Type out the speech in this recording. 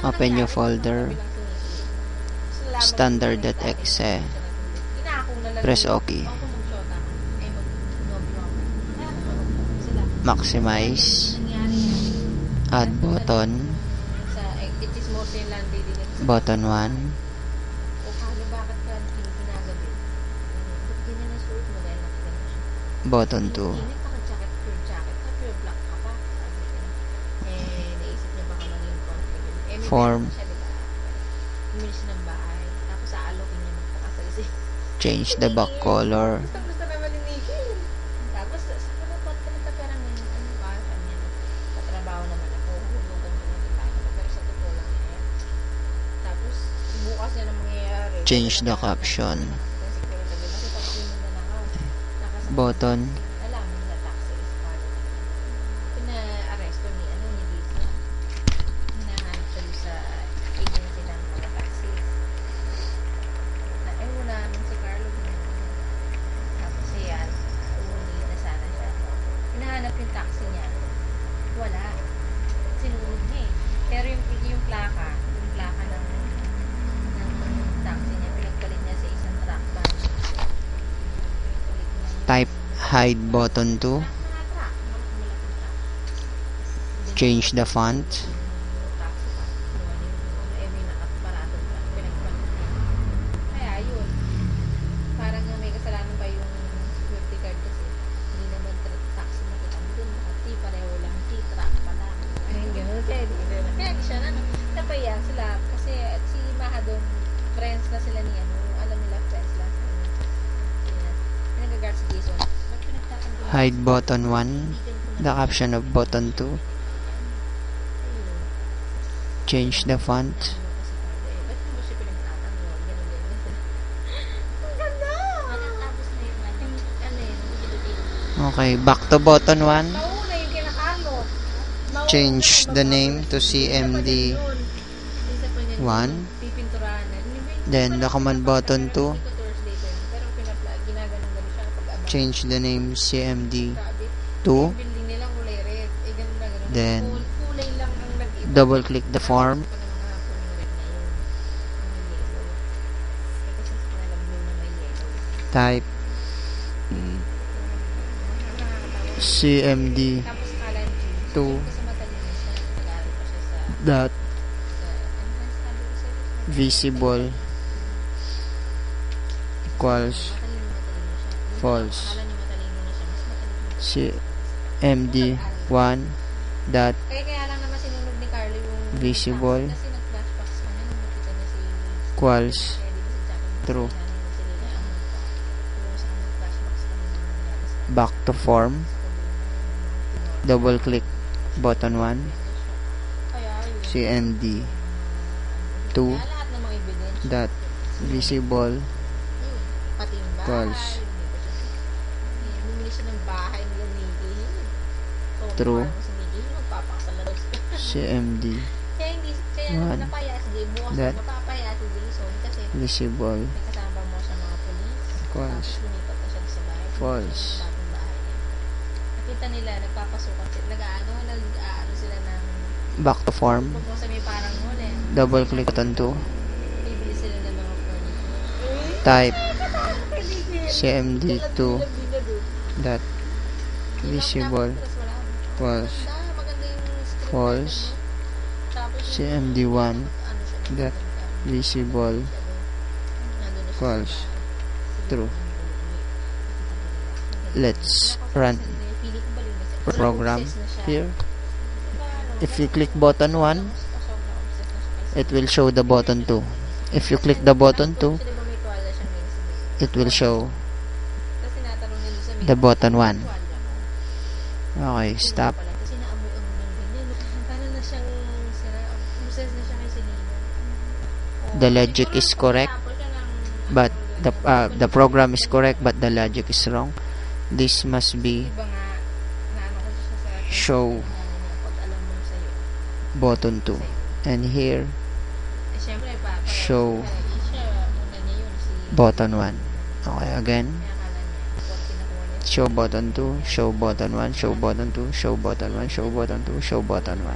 Open new folder. Standard.exe. Press OK. Maximize. Add button. Button 1. Button 2. Form. Change the back color. Change the caption. Button. Yung taxi niya, wala. Sinunod niya eh. Pero yung plaka ng taxi niya, pinagpalit niya sa isang truck band. Type hide button 2. Change the font. Kaya yun, parang may kasalanan pa yung security card kasi hindi naman taxi makita mo dun, T pareho lang, T truck pa lang. Ayun, gano'n. Kaya di siya napaya sila kasi at si Maha doon, friends na sila ni alam nila friends lang sa pinag-guard si Jason. Hide button 1. The caption of button 2. Change the font. Okay, back to button 1. Change the name to CMD 1. Then the command button 2. Change the name CMD 2. Then double click the form. Type CMD 2 dot visible equals false. CMD 1 dot visible equals true. Back to form. Double click button 1. CMD 2 dot visible equals true. CMD 1 dot visible equals false. Nakita nila, nagpapasukan sila, nag-aano sila ng back to form. Double click button 2. Bibili sila ng mga furniture. Type CMD2 dot visible equals false. CMD1 dot visible equals true. Let's run program here. If you click button 1, it will show the button 2. If you click the button 2, it will show the button 1. Okay, stop. The logic is correct, but the program is correct, but the logic is wrong. This must be show button 2, and here show button 1. Okay, again, show button 2, show button 1, show button 2, show button 1, show button 2, show button 1.